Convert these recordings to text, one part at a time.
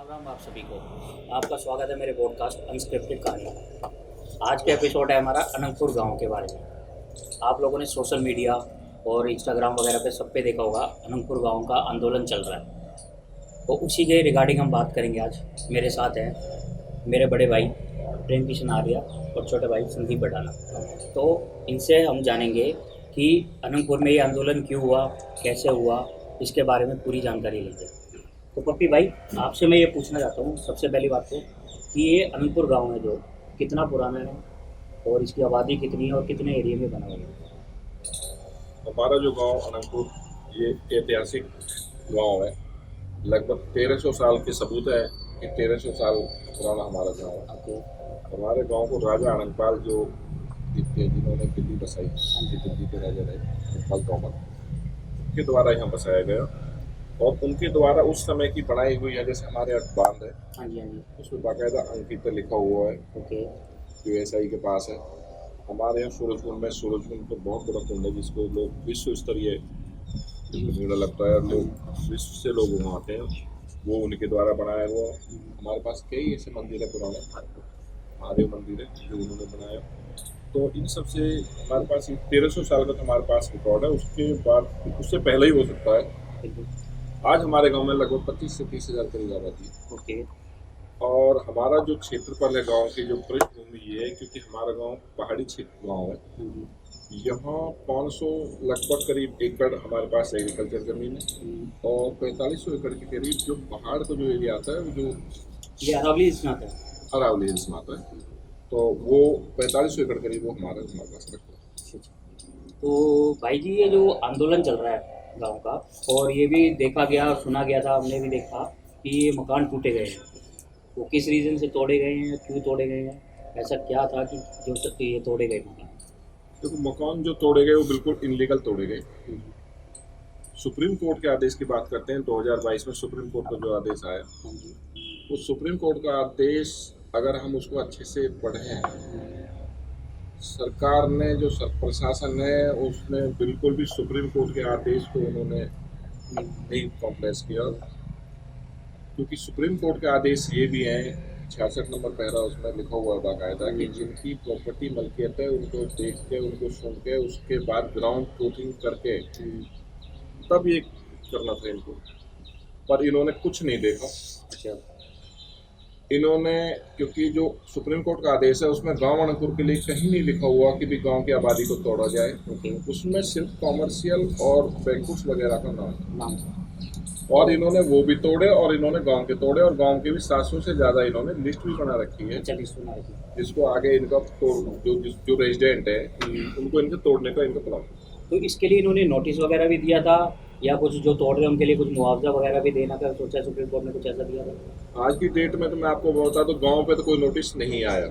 राम राम आप सभी को। आपका स्वागत है मेरे पॉडकास्ट अनस्क्रिप्टेड कहानी। आज का एपिसोड है हमारा अनंतपुर गांव के बारे में। आप लोगों ने सोशल मीडिया और इंस्टाग्राम वगैरह पे सब पे देखा होगा, अनंतपुर गांव का आंदोलन चल रहा है। तो उसी के रिगार्डिंग हम बात करेंगे आज। मेरे साथ हैं मेरे बड़े भाई प्रेम किशन आर्या और छोटे भाई संदीप बटाना। तो इनसे हम जानेंगे कि अनंतपुर में ये आंदोलन क्यों हुआ, कैसे हुआ, इसके बारे में पूरी जानकारी लेंगे। तो पप्पी भाई, आपसे मैं ये पूछना चाहता हूँ सबसे पहली बात तो कि ये अनंतपुर गांव है जो कितना पुराना है और इसकी आबादी कितनी है और कितने एरिया में बना हुआ है। हमारा जो गांव अनंतपुर ये ऐतिहासिक गांव है। लगभग 1300 साल के सबूत है कि 1300 साल पुराना हमारा गांव है। ओके। हमारे गांव को राजा अनंगपाल जो थे, जिन्होंने दिल्ली बसाई, दिल्ली के राजा रहे अनंगपाल तोमर, उनके द्वारा यहाँ बसाया गया और उनके द्वारा उस समय की बनाई हुई है। जैसे हमारे यहाँ बांध है, हाँ जी हाँ जी। उसमें बाकायदा अंकित लिखा हुआ है ओके। जो एसआई के पास है। हमारे यहाँ सूरजकुंड में, सूरजकुंड तो बहुत बड़ा कुंड है जिसको लोग विश्व स्तरीय मेला लगता है, लोग विश्व से लोग वहाँ आते हैं, वो उनके द्वारा बनाया हुआ। हमारे पास कई ऐसे मंदिर है पुराने, महादेव मंदिर है जो उन्होंने बनाया। तो इन सब से हमारे पास 1300 साल का तो हमारे पास रिकॉर्ड है। उसके बाद उससे पहले ही हो सकता है। आज हमारे गांव में लगभग 25 से 30 हज़ार करीब आबादी है। ओके। और हमारा जो क्षेत्रफल है गांव की, जो पृष्ठभूमि ये है क्योंकि हमारा गांव पहाड़ी क्षेत्र गांव है। यहाँ 500 लगभग करीब एकड़ हमारे पास एग्रीकल्चर जमीन है और 4500 एकड़ के करीब जो पहाड़ का जो एरिया आता है, वो जो ये अरावली इसमें आता है। अरावली हिल्स में आता है, तो वो 4500 एकड़ करीब वो हमारे पास रखता है। तो भाई जी, ये जो आंदोलन चल रहा है गांव का, और ये भी देखा गया और सुना गया था, हमने भी देखा कि ये मकान टूटे गए हैं। वो किस रीज़न से तोड़े गए हैं, क्यों तोड़े गए हैं, ऐसा क्या था कि जो ये तोड़े गए मकान? देखो, मकान जो तोड़े गए वो बिल्कुल इनलीगल तोड़े गए। सुप्रीम कोर्ट के आदेश की बात करते हैं। 2022 में सुप्रीम कोर्ट का जो आदेश आया, वो सुप्रीम कोर्ट का आदेश अगर हम उसको अच्छे से पढ़ें, सरकार ने जो प्रशासन है उसने बिल्कुल भी सुप्रीम कोर्ट के आदेश को उन्होंने नहीं कॉम्प्रेस किया, क्योंकि सुप्रीम कोर्ट के आदेश ये भी हैं, 66 नंबर पैरा उसमें लिखा हुआ है बाकायदा कि जिनकी प्रॉपर्टी मलकियत है उनको देख के, उनको सुन के, उसके बाद ग्राउंड ट्रूथिंग करके तब ये करना था इनको। पर इन्होंने कुछ नहीं देखा। अच्छा। इन्होंने, क्योंकि जो सुप्रीम कोर्ट का आदेश है उसमें गांव अनंतपुर के लिए कहीं नहीं लिखा हुआ कि भी गांव की आबादी को तोड़ा जाए। उसमें सिर्फ कॉमर्शियल और बैंकुट्स वगैरह का नाम था। और इन्होंने वो भी तोड़े और इन्होंने गांव के तोड़े, और गांव के भी 700 से ज़्यादा इन्होंने लिस्ट भी बना रखी है, जिसको आगे इनका जो रेजिडेंट है उनको इनके तोड़ने का इनका प्लान। तो इसके लिए इन्होंने नोटिस वगैरह भी दिया था, या कुछ जो तोड़ रहे हैं उनके लिए कुछ मुआवजा वगैरह भी देना का सोचा सुप्रीम कोर्ट ने, कुछ ऐसा दिया था? आज की डेट में तो मैं आपको बता दूं, गांव पे तो कोई नोटिस नहीं आया।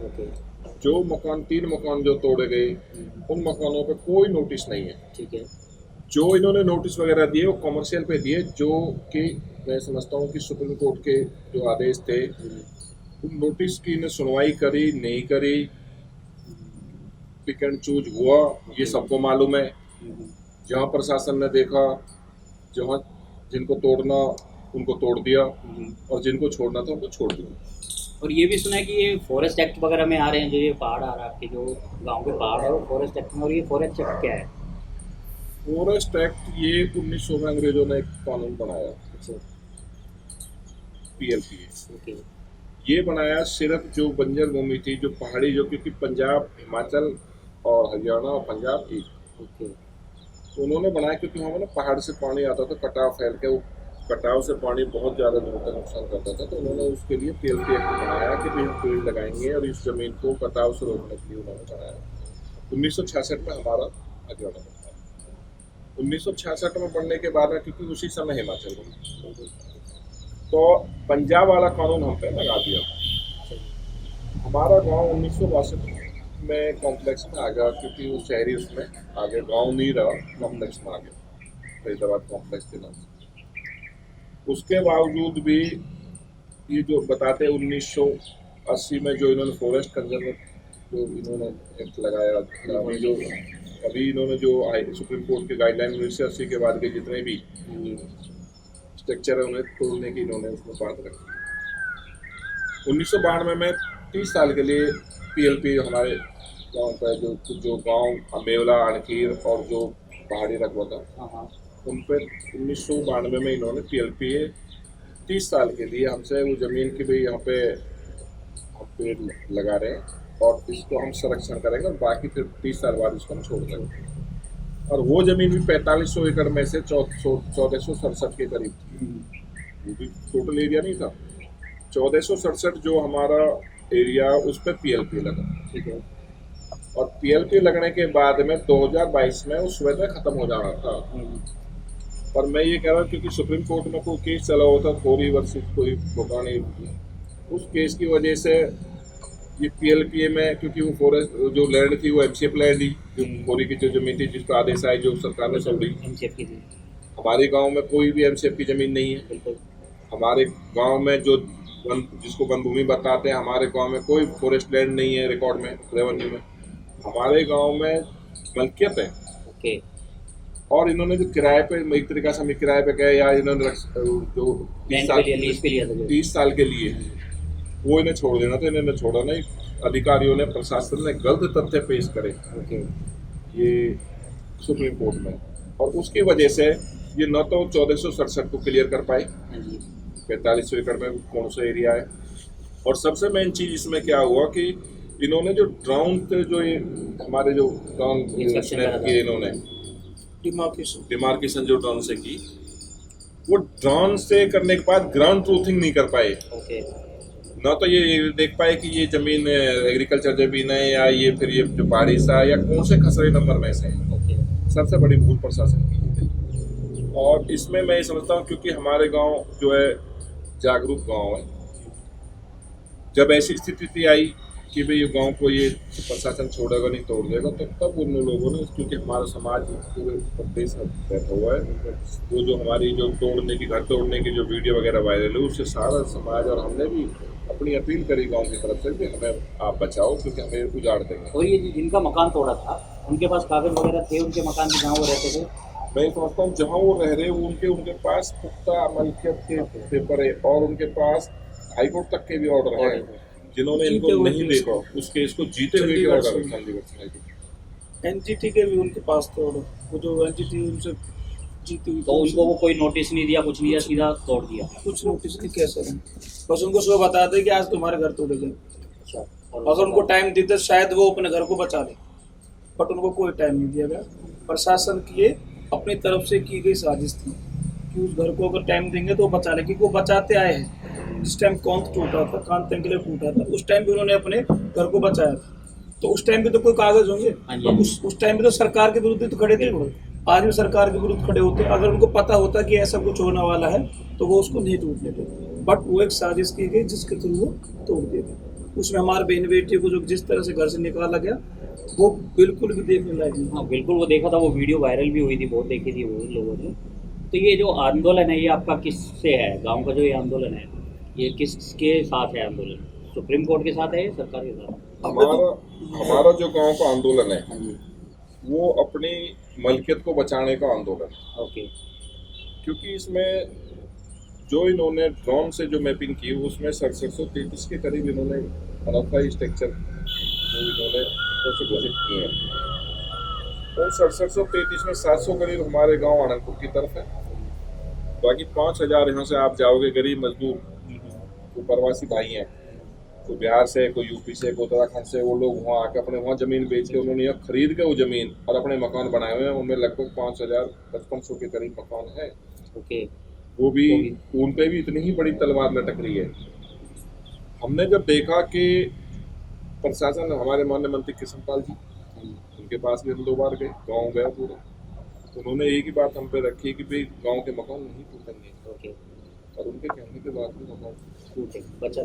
जो मकान, 3 मकान जो तोड़े गए, उन मकानों पे कोई नोटिस नहीं है। ठीक है। जो इन्होंने नोटिस वगैरह दिए वो कमर्शियल पे दिए, जो कि मैं समझता हूँ कि सुप्रीम कोर्ट के जो आदेश थे, उन नोटिस की ने सुनवाई करी नहीं करी, पिक एंड चूज हुआ, ये सबको मालूम है। जहाँ प्रशासन ने देखा, जहाँ जिनको तोड़ना उनको तोड़ दिया और जिनको छोड़ना था उनको छोड़ दिया। और ये भी सुना है कि ये फॉरेस्ट एक्ट वगैरह में आ रहे हैं, जो ये पहाड़ आ रहा है आपके, जो गांव के पहाड़ है वो फॉरेस्ट एक्ट में। और ये फॉरेस्ट एक्ट क्या है? फॉरेस्ट एक्ट ये 1900 में अंग्रेजों ने एक कानून बनाया, PLPA। ओके। ये बनाया सिर्फ जो बंजर भूमि थी, जो पहाड़ी, जो क्योंकि पंजाब, हिमाचल और हरियाणा और पंजाब एक। ओके। तो उन्होंने बनाया क्योंकि वहाँ ना पहाड़ से पानी आता था, कटाव फैल के, वो कटाव से पानी बहुत ज़्यादा दूर तक नुकसान करता था। तो उन्होंने उसके लिए PLPA एक्ट बनाया कि भी हम पेड़ लगाएंगे और इस जमीन को कटाव से रोकने के लिए उन्होंने बनाया। 1966 में हमारा हरियाणा में था। 1966 में बनने के बाद में, क्योंकि उसी समय हिमाचल में, तो पंजाब वाला कानून हम पे लगा दिया। हमारा गांव 1962 में कॉम्प्लेक्स में आ गया, क्योंकि वो शहरी उसमें आगे, गांव नहीं रहा, कॉम्प्लेक्स में आ गया, फरीदाबाद कॉम्प्लेक्स के नाम से। उसके बावजूद भी ये जो बताते 1980 में जो इन्होंने फॉरेस्ट कंजर्व जो इन्होंने एक्ट लगाया, अभी इन्होंने जो सुप्रीम कोर्ट के गाइडलाइन 1980 के बाद के जितने भी स्ट्रक्चर है उन्हें तोड़ने की इन्होंने उसमें बात रखी। 1992 में 30 साल के लिए पीएलपी हमारे गांव का जो गांव मेवला अणखीर और जो पहाड़ी रकबा था हाँ हाँ उन पर 1992 में इन्होंने पीएलपी 30 साल के लिए हमसे वो ज़मीन की भी यहाँ पे हम पेड़ लगा रहे हैं और इसको हम संरक्षण करेंगे और बाकी फिर 30 साल बाद इसको हम छोड़ देंगे। और वो ज़मीन भी 4500 एकड़ में से 1467 के करीब थी। वो भी टोटल एरिया नहीं था। 1467 जो हमारा एरिया उस पर पीएलपी लगा। ठीक है। और पीएलपी लगने के बाद में 2022 में उस वजह ख़त्म हो जाना था। पर मैं ये कह रहा हूँ क्योंकि सुप्रीम कोर्ट में कोई केस चला हुआ था थोड़ी वर्षित कोई पुरानी, उस केस की वजह से ये पीएलपी में क्योंकि वो फॉरेस्ट जो लैंड थी वो एमसीएफ लैंड ही जो खोरी की जो जमीन थी जिस पर आदेश आए जो सरकार ने छोड़ी। एमसीएफ की थी। हमारे गांव में कोई भी एमसीएफ की ज़मीन नहीं है। बिल्कुल। हमारे गांव में जो जिसको वन भूमि बताते हैं हमारे गांव में कोई फॉरेस्ट लैंड नहीं है रिकॉर्ड में रेवेन्यू में। हमारे गांव में मलकियत है। ओके। और इन्होंने जो किराए पे एक तरीका से हमें किराए पे गए या इन्होंने जो 30 साल के लिए वो इन्हें छोड़ देना था, इन्होंने छोड़ा नहीं। अधिकारियों ने प्रशासन ने गलत तथ्य पेश करे ये सुप्रीम कोर्ट में और उसकी वजह से ये न तो 1467 को क्लियर कर पाए, 4500 एकड़ में कौन सा एरिया है। और सबसे मेन चीज़ इसमें क्या हुआ कि इन्होंने जो ड्रोन से जो ये हमारे जो ड्रोन किए इन्होंने डिमार्केशन जो ड्रोन से की वो ड्रोन से करने के बाद ग्राउंड ट्रूथिंग नहीं कर पाए। ना तो ये देख पाए कि ये जमीन एग्रीकल्चर जमीन है या ये फिर ये जो पहाड़ी सा या कौन से खसरे नंबर में से है। सबसे बड़ी भूल प्रशासन की है। और इसमें मैं ये समझता हूँ क्योंकि हमारे गांव जो है जागरूक गांव है, जब ऐसी स्थिति आई कि भाई ये गांव को ये प्रशासन छोड़ेगा नहीं तोड़ देगा तो तब उन लोगों ने क्योंकि हमारा समाज पूरे प्रदेश में बैठा हुआ है वो जो हमारी जो तोड़ने की घर तोड़ने की जो वीडियो वगैरह वायरल है उससे सारा समाज और हमने भी अपनी अपील करी गांव की तरफ से कि हमें आप बचाओ क्योंकि हमें उजाड़ देंगे। और ये जिनका मकान तोड़ा था उनके पास कागज वगैरह थे उनके मकान के जहाँ वो रहते थे? मैं समझता हूँ जहाँ वो रह रहे उनके पास पुख्ता मलकियत के पेपर है और उनके पास हाईकोर्ट तक के भी ऑर्डर है जिन्होंने इनको नहीं देखा उस केस को जीते हुए के ऑर्डर एनजीटी के भी उनके पास थे ऑर्डर, वो जो एनजीटी उनसे जीती हुई तो उनको वो कोई नोटिस नहीं दिया, कुछ नहीं दिया, सीधा तोड़ दिया? कुछ नोटिस नहीं कैसे बस उनको सुबह बताते कि आज तुम्हारे घर तोड़े गए। अच्छा। अगर उनको टाइम देते शायद वो अपने घर को बचा ले, बट उनको कोई टाइम नहीं दिया गया। प्रशासन की ये अपनी तरफ से की गई साजिश थी कि उस घर को अगर टाइम देंगे तो वो बचा ले, क्योंकि वो बचाते आए हैं। जिस टाइम कौंत टूटा था, कान तंगले टूटा था, उस टाइम भी उन्होंने अपने घर को बचाया था। तो उस टाइम पे तो कोई कागज होंगे, उस टाइम पे तो सरकार के विरुद्ध तो खड़े थे वो। आज भी सरकार के विरुद्ध खड़े होते। अगर उनको पता होता कि ऐसा कुछ होने वाला है तो वो उसको नहीं टूटने देते, बट वो एक साजिश की गई जिसके थ्रू वो तोड़ दिए गए। उसमें हमारे बहन बेटी को जो जिस तरह से घर से निकाला गया वो बिल्कुल भी देखने लायक नहीं। हाँ बिल्कुल, वो देखा था, वो वीडियो वायरल भी हुई थी, बहुत देखी थी वो लोगों ने। तो ये जो आंदोलन है ये आपका किससे है? गांव का जो ये आंदोलन है ये किसके साथ है आंदोलन? सुप्रीम कोर्ट के साथ है या सरकार के साथ? हमारा जो गांव का आंदोलन है वो अपनी मलकियत को बचाने का आंदोलन है। ओके। क्योंकि इसमें जो इन्होंने ड्रोन से जो मैपिंग की उसमें 6733 के करीब इन्होंने अनोखा स्ट्रक्चर जो इन्होंने घोषित किए हैं। उन 6733 में 700 करीब हमारे गांव आनंदपुर की तरफ है। बाकी 5000 यहाँ से आप जाओगे गरीब मजदूर जो प्रवासी भाई हैं, कोई बिहार से, कोई यूपी से, कोई उत्तराखंड से, वो लोग वहाँ आके अपने वहाँ ज़मीन बेच के उन्होंने यहाँ खरीद के वो ज़मीन और अपने मकान बनाए हुए हैं। उनमें लगभग 5500 के करीब मकान है। ओके। वो भी उन पे भी इतनी ही बड़ी तलवार लटक रही है। हमने जब देखा कि प्रशासन, हमारे माननीय मंत्री कृष्णपाल जी, उनके पास भी हम 2 बार गए, गाँव गए पूरा, उन्होंने एक ही बात हम पे रखी कि भाई गाँव के मकान नहीं टूटेंगे। ओके। और उनके कहने के बाद भी मकान टूटे बचा।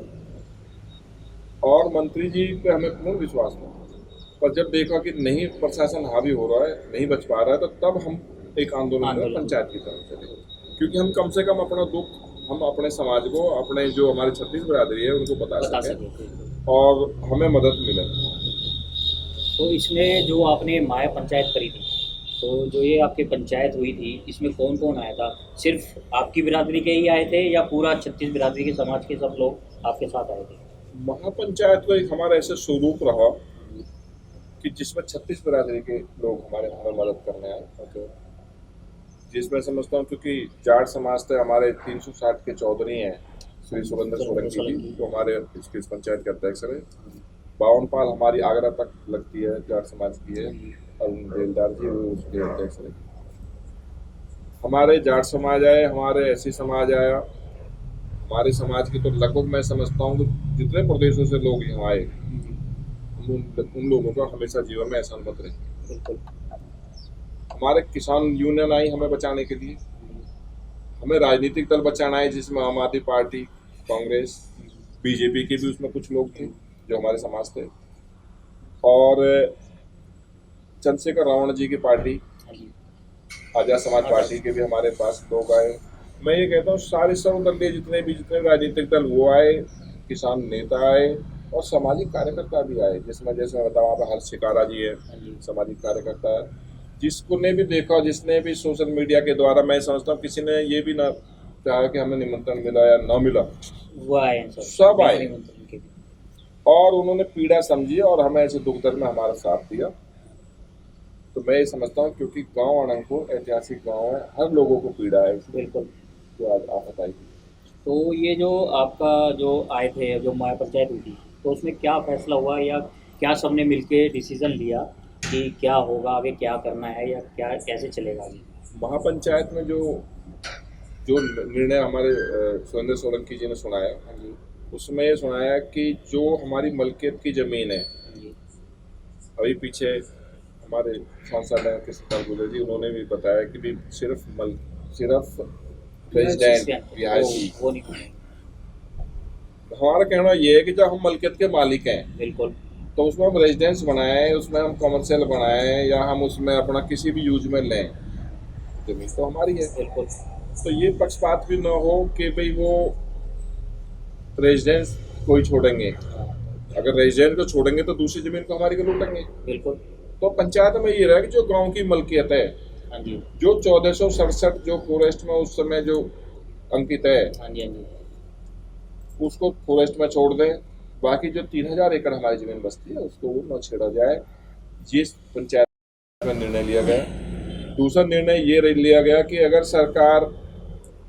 और मंत्री जी पे हमें पूर्ण विश्वास था, पर जब देखा कि नहीं प्रशासन हावी हो रहा है, नहीं बच पा रहा है, तो तब हम एक आंदोलन में पंचायत की तरफ चले, क्योंकि हम कम से कम अपना दुख हम अपने समाज को, अपने जो हमारे 36 बिरादरी है उनको बता सकें और हमें मदद मिले। तो इसमें जो आपने माया पंचायत करी थी, तो जो ये आपकी पंचायत हुई थी इसमें कौन कौन आया था? सिर्फ आपकी बिरादरी के ही आए थे या पूरा 36 बिरादरी के समाज के सब लोग आपके साथ आए थे? महापंचायत को एक हमारा ऐसा स्वरूप रहा कि जिसमें 36 बिरादरी के लोग हमारे हमें मदद करने आए। ओके। जिसमें समझता हूँ क्योंकि जाट समाज से हमारे 360 के चौधरी हैं, श्री सुरेंद्र सोलंकी जी, तो हमारे इसकी इस पंचायत के अध्यक्ष रहे। 52 पाल हमारी आगरा तक लगती है, जाट समाज की है, अरुण बेलदार जी वो उसके अध्यक्ष रहे। हमारे जाट समाज आए, हमारे एससी समाज आया, हमारे समाज की तो लगभग मैं समझता हूँ कि जितने प्रदेशों से लोग यहाँ आए उन लोगों का हमेशा जीवन में एहसान मत रहे। बिल्कुल। हमारे किसान यूनियन आई हमें बचाने के लिए, हमें राजनीतिक दल बचाना है जिसमें आम आदमी पार्टी, कांग्रेस, बीजेपी के भी उसमें कुछ लोग थे जो हमारे समाज थे, और चंद्रशेखर रावण जी की पार्टी, आजाद समाज पार्टी के भी हमारे पास लोग आए। मैं ये कहता हूँ सारे सर्वदलीय जितने राजनीतिक दल वो आए, किसान नेता आए और सामाजिक कार्यकर्ता भी आए, जिसमें जैसे मैं बताऊँ आप हर्ष शिकारा जी है, सामाजिक कार्यकर्ता है, जिसको ने भी देखा, जिसने भी सोशल मीडिया के द्वारा, मैं समझता हूँ किसी ने ये भी ना चाहा कि हमें निमंत्रण मिला या ना मिला, वो आए सब आए और उन्होंने पीड़ा समझी और हमें ऐसे दुख दर्द में हमारा साथ दिया। तो मैं ये समझता हूँ क्योंकि गांव अनंगपुर ऐतिहासिक गांव है, हर लोगों को पीड़ा है। बिल्कुल। जो आज आफत आई, तो ये जो आपका जो आए थे, जो महापंचायत हुई थी, तो उसमें क्या फैसला हुआ या क्या सबने मिलके डिसीजन लिया कि क्या होगा आगे, क्या करना है या क्या कैसे चलेगा आगे? महापंचायत में जो जो निर्णय हमारे सुरेंद्र सोलंकी जी ने सुनाया, उसमें ये सुनाया कि जो हमारी मलकियत की ज़मीन है, अभी पीछे हमारे सांसद हैं कृष्ण गुजर जी, उन्होंने भी बताया कि भी सिर्फ रेजिडेंट रिहायशी, वो नहीं। हमारा कहना ये है कि जब हम मलकियत के मालिक हैं, बिल्कुल, तो उसमें हम रेजिडेंस बनाएं, उसमें हम कमर्शियल बनाएं या हम उसमें अपना किसी भी यूज में लें, जमीन तो हमारी है। बिल्कुल। तो ये पक्षपात भी ना हो कि भाई वो रेजिडेंस कोई छोड़ेंगे, अगर रेजिडेंट को छोड़ेंगे तो दूसरी जमीन को हमारी को लूटेंगे। बिल्कुल। तो पंचायत में ये रहा कि जो गांव की मलकियत है, हाँ जी, जो 1467 जो फॉरेस्ट में उस समय जो अंकित है, हाँ जी, हाँ जी, उसको फॉरेस्ट में छोड़ दें, बाकी जो 3000 एकड़ हमारी जमीन बचती है उसको वो न छेड़ा जाए। जिस पंचायत में निर्णय लिया गया। दूसरा निर्णय ये लिया गया कि अगर सरकार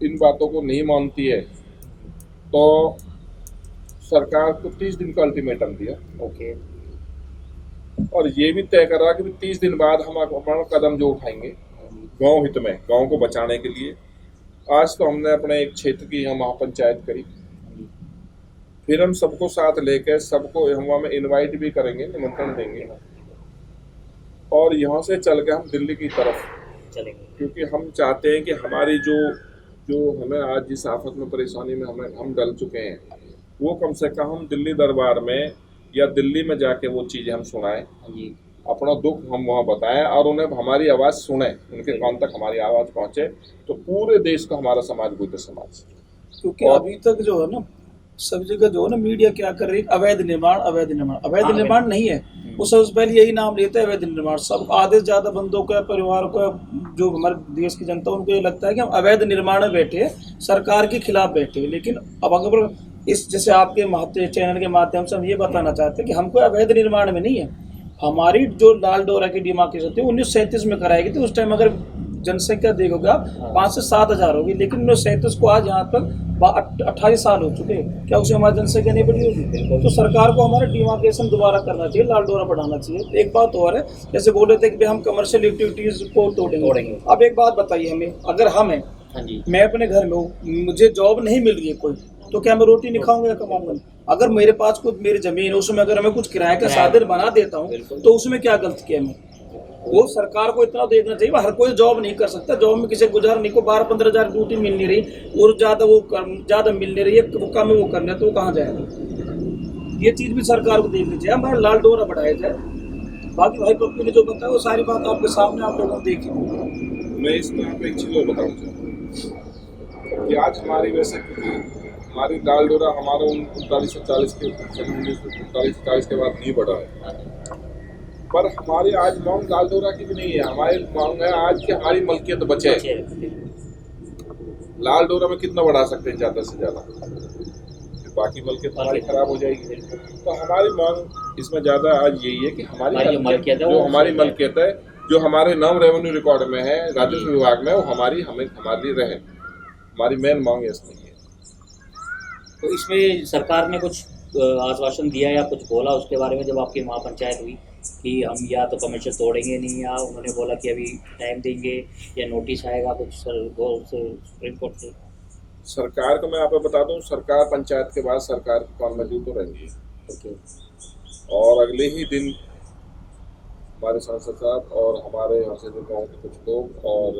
इन बातों को नहीं मानती है तो सरकार को 30 दिन का अल्टीमेटम दिया। ओके। और ये भी तय करा कि 30 दिन बाद हम अपना कदम जो उठाएंगे गांव हित में, गांव को बचाने के लिए। आज तो हमने अपने एक क्षेत्र की हम महापंचायत करी, फिर हम सबको साथ लेकर सबको हम हमें इनवाइट भी करेंगे, निमंत्रण देंगे और यहाँ से चल के हम दिल्ली की तरफ चलेंगे, क्योंकि हम चाहते हैं कि हमारी जो हमें आज जिस आफत में परेशानी में हम डल चुके हैं वो कम से कम हम दिल्ली दरबार में या दिल्ली में जाके वो चीज़ें हम सुनाएं, अपना दुख हम वहाँ बताएं और उन्हें हमारी आवाज़ सुने, उनके कान तक हमारी आवाज़ पहुँचे तो पूरे देश को हमारा समाज बुद्ध समाज। क्योंकि अभी तक जो है ना सब जगह जो है ना मीडिया क्या कर रही है, अवैध निर्माण नहीं है, वो सबसे पहले यही नाम लेता है अवैध निर्माण। सब आधे से ज्यादा बंदों का, परिवार का, जो हमारे देश की जनता उनको ये लगता है कि हम अवैध निर्माण में बैठे हैं, सरकार के खिलाफ बैठे हैं। लेकिन अब अगर इस जैसे आपके चैनल के माध्यम से हम ये बताना चाहते हैं कि हमको अवैध निर्माण में नहीं है, हमारी जो लाल डोरा की डिमार्केशन थी 1937 में कराई गई थी। उस टाइम अगर जनसंख्या देखोगे आप 5 से 7 हज़ार होगी, लेकिन 1937 को आज यहाँ तक 28 साल हो चुके हैं, क्या उसे हमारी जनसंख्या नहीं बढ़ी होगी? तो सरकार को हमारा डिमार्केशन दोबारा करना चाहिए, लाल डोरा बढ़ाना चाहिए। एक बात और है, जैसे बोल रहे थे कि हम कमर्शियल एक्टिविटीज़ को तोड़ेंगे। अब एक बात बताइए हमें, अगर हम हैं, मैं अपने घर में हूँ, मुझे जॉब नहीं मिल रही है कोई, तो क्या मैं रोटी नहीं खाऊंगा या कमाऊंगा? अगर मेरे पास कुछ मेरी जमीन है, उसमें अगर मैं कुछ किराए का साधन बना देता हूँ तो उसमें क्या गलत किया मैं? वो सरकार को इतना देखना चाहिए। हर कोई जॉब नहीं कर सकता, जॉब में किसी गुजार नहीं को 12-15 हज़ार ड्यूटी मिल नहीं रही और ज़्यादा मिल नहीं रही है, वो कम है वो करना है तो वो कहाँ जाएगा? ये चीज़ भी सरकार को देखनी चाहिए, हमारा लाल डोरा बढ़ाया जाए। बाकी भाई पप्पू ने जो बताया वो सारी बात आपके सामने आप लोगों ने देखी। मैं इसमें आपको एक चीज़ और बताना चाहूँगा कि आज हमारी वैसे हमारी लाल डोरा हमारा 39 से 40 के बाद नहीं बढ़ा है, पर हमारी आज मांग लाल डोरा की भी नहीं है। हमारी मांग है आज की हमारी मलकियत बचे। लाल डोरा में कितना बढ़ा सकते हैं ज़्यादा से ज़्यादा, फिर बाकी मलकियत हमारी खराब हो जाएगी। तो हमारी मांग इसमें ज़्यादा आज यही है कि हमारी मलकियत है जो वो हमारी सही है। मलकियत है, जो हमारे नाम रेवेन्यू रिकॉर्ड में है, राजस्व विभाग में, वो हमारे लिए रहे। हमारी मेन मांग इसमें है। तो इसमें सरकार ने कुछ आश्वासन दिया या कुछ बोला उसके बारे में जब आपकी महापंचायत हुई कि हम या तो कमीशन तोड़ेंगे नहीं, या उन्होंने बोला कि अभी टाइम देंगे या नोटिस आएगा कुछ सुप्रीम कोर्ट से? सरकार को मैं आपको बता दूं, सरकार पंचायत के बाद सरकार की कौन मौजूद तो रहेंगी। ओके। और अगले ही दिन हमारे सांसद साहब और हमारे यहाँ से जो गाँव के कुछ लोग, और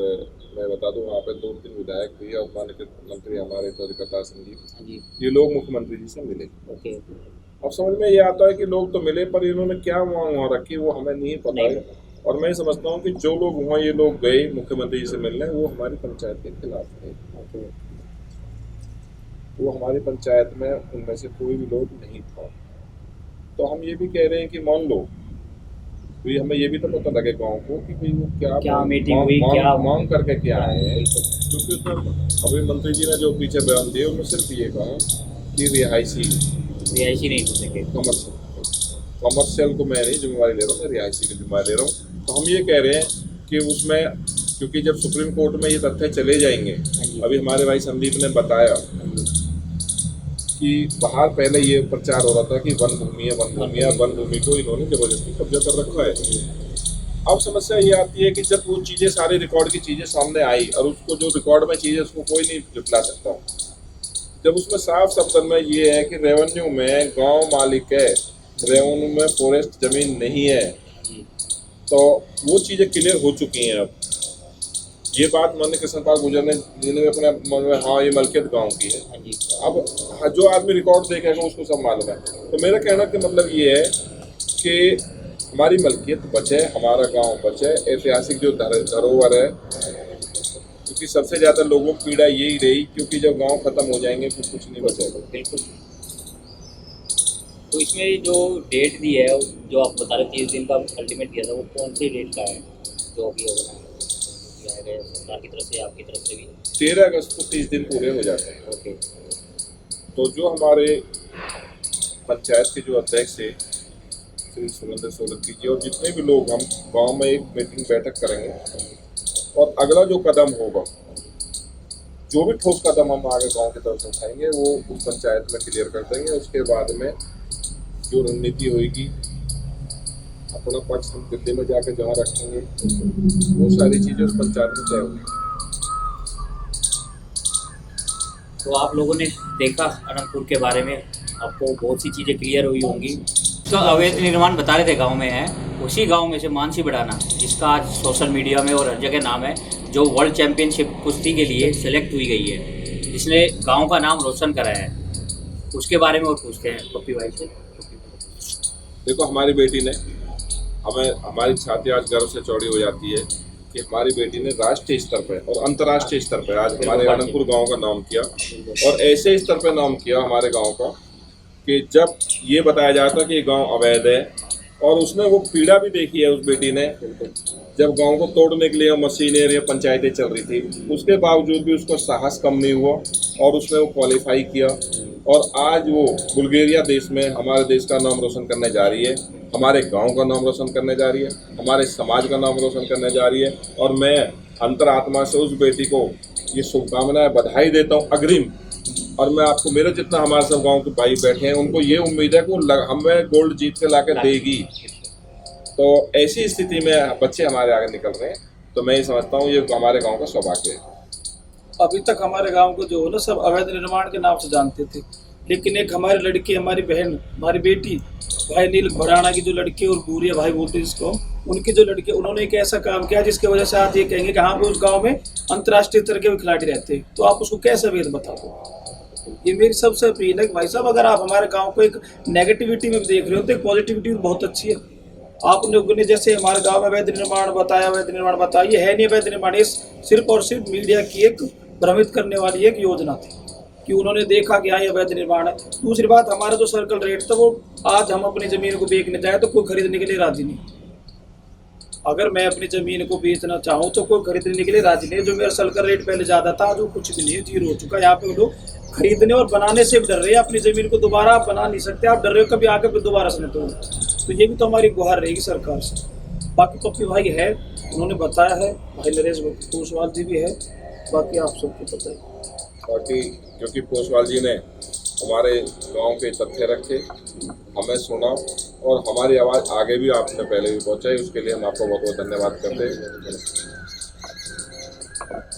मैं बता दूं वहाँ पे 2-3 विधायक भी और माननीय मंत्री हमारे चौधरी सिंह जी, हाँ जी। ये लोग मुख्यमंत्री जी से मिले। ओके। अब समझ में ये आता है कि लोग तो मिले, पर इन्होंने क्या मांग वहाँ रखी वो हमें नहीं पता है। और मैं समझता हूँ कि जो लोग वहाँ ये लोग गए मुख्यमंत्री जी से मिलने, वो हमारी पंचायत के खिलाफ थे। ओके। वो हमारी पंचायत में उनमें से कोई भी लोग नहीं था। तो हम ये भी कह रहे हैं कि मान लो तो हमें ये भी तो पता लगे गाँव को कि भाई वो क्या मीटिंग हुई, क्या मांग करके क्या आए हैं। क्योंकि उसमें अभी मंत्री जी ने जो पीछे बयान दिए उनमें सिर्फ ये कहा कि रिहायशी नहीं हो सके। कमर्शियल को मैं नहीं जिम्मेवारी ले रहा हूँ, मैं रिहायशी की जिम्मेवारी ले रहा हूँ। तो हम ये कह रहे हैं कि उसमें, क्योंकि जब सुप्रीम कोर्ट में ये तथ्य चले जाएंगे, अभी हमारे भाई संदीप ने बताया कि बाहर पहले ये प्रचार हो रहा था कि वन भूमि है, वन भूमि है, वन भूमि को इन्होंने जबरदस्ती कब्जा कर रखा है। अब समस्या ये आती है कि जब वो चीज़ें सारे रिकॉर्ड की चीज़ें सामने आई और उसको जो रिकॉर्ड में चीज़ें उसको कोई नहीं जुटला सकता। जब उसमें साफ शब्द में ये है कि रेवेन्यू में गांव मालिक है, रेवेन्यू में फॉरेस्ट जमीन नहीं है, तो वो चीज़ें क्लियर हो चुकी हैं। अब ये बात माननीय कृष्णपाल गुर्जर ने जिन्होंने अपने मन में, हाँ ये मलकियत गांव की है। अब जो आदमी रिकॉर्ड देखेगा उसको सब मालूम है। तो मेरा कहना का मतलब ये है कि हमारी मलकियत बचे, हमारा गांव बचे, ऐतिहासिक जो धरोहर है। क्योंकि सबसे ज़्यादा लोगों की पीड़ा यही रही, क्योंकि जब गांव खत्म हो जाएंगे तो कुछ नहीं बचेगा। बिल्कुल। तो इसमें जो डेट दी है, जो आप बता रहे 30 दिन का अल्टीमेट दिया था, वो कौन सी डेट का है जो अभी होगा सरकार की तरफ से, आपकी तरफ से भी? 13 अगस्त को 30 दिन पूरे हो जाते हैं। ओके। तो जो हमारे पंचायत के जो अध्यक्ष थे श्री सुरेंद्र सोलंकी जी, और जितने भी लोग, हम गांव में एक मीटिंग बैठक करेंगे और अगला जो कदम होगा, जो भी ठोस कदम हम आगे गांव की तरफ से उठाएंगे, वो उस पंचायत में क्लियर कर देंगे। उसके बाद में जो रणनीति होगी, अपना पक्ष हम दिल्ली में जाकर जहाँ रखेंगे, वो सारी चीज़ें उस पंचायत में तय होंगी। तो आप लोगों ने देखा अनंतपुर के बारे में, आपको बहुत सी चीज़ें क्लियर हुई होंगी। तो अवैध निर्माण बता रहे थे गांव में है, उसी गांव में से मानसी बढ़ाना, जिसका आज सोशल मीडिया में और हर जगह नाम है, जो वर्ल्ड चैंपियनशिप कुश्ती के लिए सेलेक्ट हुई गई है, जिसने गांव का नाम रोशन करा है, उसके बारे में और पूछते हैं पप्पी भाई से। देखो, हमारी बेटी ने हमारी छाती आज गर्व से चौड़ी हो जाती है कि हमारी बेटी ने राष्ट्रीय स्तर पर और अंतर्राष्ट्रीय स्तर पर आज हमारे अनंतपुर गांव का नाम किया। और ऐसे स्तर पर नाम किया हमारे गांव का कि जब ये बताया जाता कि ये गांव अवैध है, और उसने वो पीड़ा भी देखी है उस बेटी ने, जब गांव को तोड़ने के लिए मशीनें या पंचायतें चल रही थी, उसके बावजूद भी उसका साहस कम नहीं हुआ और उसने वो क्वालिफाई किया। और आज वो बुल्गारिया देश में हमारे देश का नाम रोशन करने जा रही है, हमारे गांव का नाम रोशन करने जा रही है, हमारे समाज का नाम रोशन करने जा रही है। और मैं अंतरात्मा से उस बेटी को ये शुभकामनाएं, बधाई देता हूँ अग्रिम। और मैं आपको, मेरे जितना हमारे सब गांव के भाई बैठे हैं, उनको ये उम्मीद है कि वो हमें गोल्ड जीत के ला देगी। तो ऐसी स्थिति में बच्चे हमारे आगे निकल रहे हैं, तो मैं ये समझता हूँ ये हमारे गाँव का सौभाग्य है। अभी तक हमारे गांव को जो है ना सब अवैध निर्माण के नाम से जानते थे, लेकिन एक हमारी लड़की, हमारी बहन, हमारी बेटी, भाई नील भराना की जो लड़की, और बूरिया भाई बोलते हैं जिसको, उनकी जो लड़की, उन्होंने एक ऐसा काम किया जिसकी वजह से आज ये कहेंगे कि हाँ पे उस गांव में अंतर्राष्ट्रीय स्तर के भी खिलाड़ी रहते हैं। तो आप उसको कैसे अवैध बताओ? ये मेरी सबसे अपील है कि भाई साहब, अगर आप हमारे गाँव को एक नेगेटिविटी में देख रहे हो तो एक पॉजिटिविटी बहुत अच्छी है। आपने जैसे हमारे गाँव में अवैध निर्माण बताया, अवैध निर्माण बताया, ये है नहीं अवैध निर्माण, ये सिर्फ और सिर्फ मीडिया की एक भ्रमित करने वाली एक योजना थी कि उन्होंने देखा कि हाँ ये अवैध निर्माण है। दूसरी बात, हमारा जो सर्कल रेट था, वो आज हम अपनी ज़मीन को बेचने जाए तो कोई खरीदने के लिए राजी नहीं। अगर मैं अपनी ज़मीन को बेचना चाहूँ तो कोई खरीदने के लिए राजी नहीं है। जो मेरा सेल का रेट पहले ज़्यादा था, जो कुछ भी नहीं है, जीरो हो चुका है। यहाँ पे लोग खरीदने और बनाने से भी डर रहे हैं। अपनी ज़मीन को दोबारा आप बना नहीं सकते, आप डर रहे हो कभी आगे फिर दोबारा से नहीं तो ये भी तो हमारी गुहार रहेगी सरकार से। बाकी पप्पी भाई है, उन्होंने बताया है, भाई नरेश पोसवाल जी भी है, बाकी आप सबको पता है। बाकी क्योंकि पोसवाल जी ने हमारे गांव के तथ्य रखे, हमें सुना और हमारी आवाज़ आगे भी आपने पहले भी पहुंचाई, उसके लिए हम आपका बहुत बहुत धन्यवाद करते हैं।